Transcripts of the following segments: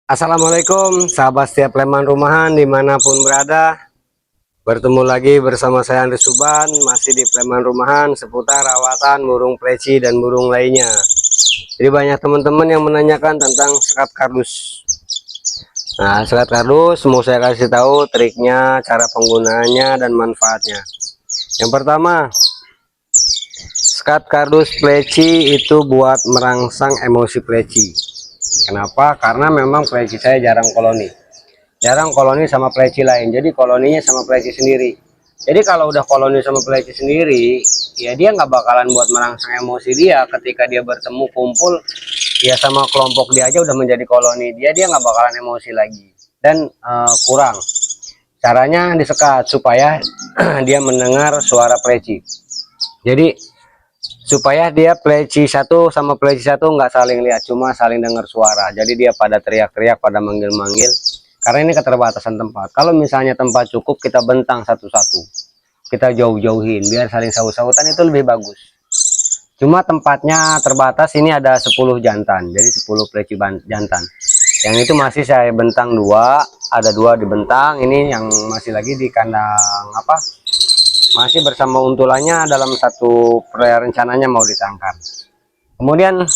Assalamualaikum sahabat setiap Leman Rumahan dimanapun berada. Bertemu lagi bersama saya Andri Suban, masih di Leman Rumahan seputar rawatan burung pleci dan burung lainnya. Jadi banyak teman-teman yang menanyakan tentang sekat kardus. Nah, sekat kardus mau saya kasih tahu triknya, cara penggunaannya dan manfaatnya. Yang pertama, sekat kardus pleci itu buat merangsang emosi pleci. Kenapa? Karena memang pleci saya jarang koloni sama pleci lain, jadi koloninya sama pleci sendiri. Jadi kalau udah koloni sama pleci sendiri, ya dia nggak bakalan buat merangsang emosi dia ketika dia bertemu kumpul ya sama kelompok dia aja udah menjadi koloni dia nggak bakalan emosi lagi. Dan kurang caranya disekat supaya dia mendengar suara pleci. Jadi supaya dia pleci satu sama pleci satu nggak saling lihat, cuma saling dengar suara. Jadi dia pada teriak-teriak, pada manggil-manggil, karena ini keterbatasan tempat. Kalau misalnya tempat cukup, kita bentang satu-satu, kita jauh-jauhin biar saling saut-sautan, itu lebih bagus. Cuma tempatnya terbatas, ini ada 10 jantan, jadi 10 pleci jantan. Yang itu masih saya bentang dua, ada dua dibentang, ini yang masih lagi di kandang apa, masih bersama untulannya dalam satu rencananya mau ditangkap. Kemudian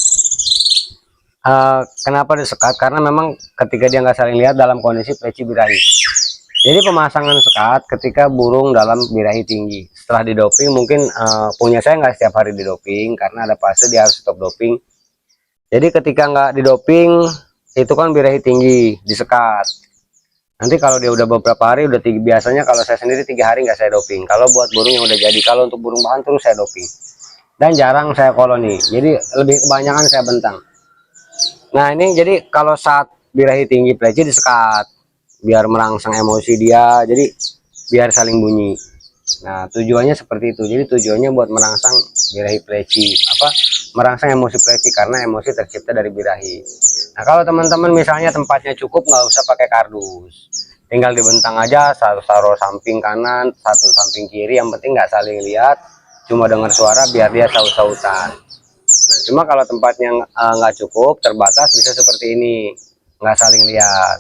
kenapa disekat? Karena memang ketika dia nggak saling lihat dalam kondisi pleci birahi. Jadi pemasangan sekat ketika burung dalam birahi tinggi. Setelah didoping, mungkin punya saya nggak setiap hari didoping karena ada fase dia harus stop doping. Jadi ketika nggak didoping itu kan birahi tinggi, disekat. Nanti kalau dia udah beberapa hari, udah biasanya kalau saya sendiri 3 hari nggak saya doping. Kalau buat burung yang udah jadi, kalau untuk burung bahan terus saya doping. Dan jarang saya koloni, jadi lebih kebanyakan saya bentang. Nah ini jadi kalau saat birahi tinggi pleci disekat, biar merangsang emosi dia, jadi biar saling bunyi. Nah tujuannya seperti itu, jadi tujuannya buat merangsang birahi pleci, apa, merangsang emosi pleci karena emosi tercipta dari birahi. Nah kalau teman-teman misalnya tempatnya cukup, nggak usah pakai kardus, tinggal dibentang aja, satu taruh samping kanan, satu samping kiri, yang penting nggak saling lihat, cuma dengar suara biar dia saut-sautan. Nah cuma kalau tempatnya nggak cukup, terbatas, bisa seperti ini, nggak saling lihat.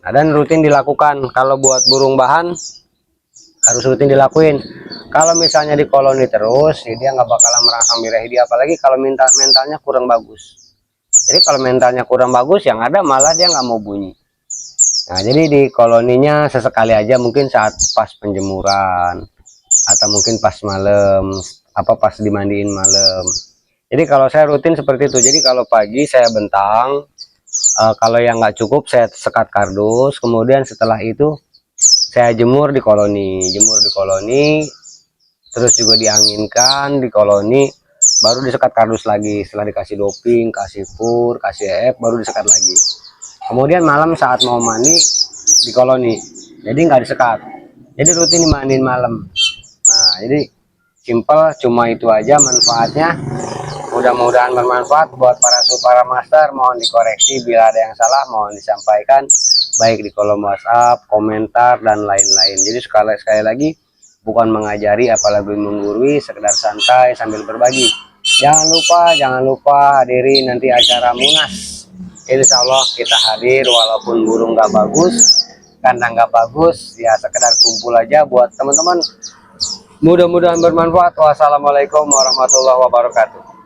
Nah dan rutin dilakukan. Kalau buat burung bahan harus rutin dilakuin. Kalau misalnya di koloni terus, ya dia nggak bakalan merangsang birahi dia, apalagi kalau mentalnya kurang bagus. Jadi kalau mentalnya kurang bagus, yang ada malah dia nggak mau bunyi. Nah jadi di koloninya sesekali aja, mungkin saat pas penjemuran atau mungkin pas malam, apa pas dimandiin malam. Jadi kalau saya rutin seperti itu. Jadi kalau pagi saya bentang, kalau yang nggak cukup saya sekat kardus, kemudian setelah itu saya jemur di koloni, terus juga dianginkan di koloni, baru disekat kardus lagi. Setelah dikasih doping, kasih pur, kasih EF, baru disekat lagi. Kemudian malam saat mau mandi di koloni, jadi nggak disekat, jadi rutin dimandiin malam. Nah jadi simple, cuma itu aja manfaatnya. Mudah-mudahan bermanfaat buat para master. Mohon dikoreksi bila ada yang salah, mohon disampaikan baik di kolom WhatsApp, komentar dan lain-lain. Jadi sekali lagi, bukan mengajari apalagi menggurui, sekedar santai sambil berbagi. Jangan lupa hadiri nanti acara Munas. Insya Allah kita hadir, walaupun burung nggak bagus, kandang nggak bagus, ya sekedar kumpul aja buat teman-teman. Mudah-mudahan bermanfaat. Wassalamualaikum warahmatullahi wabarakatuh.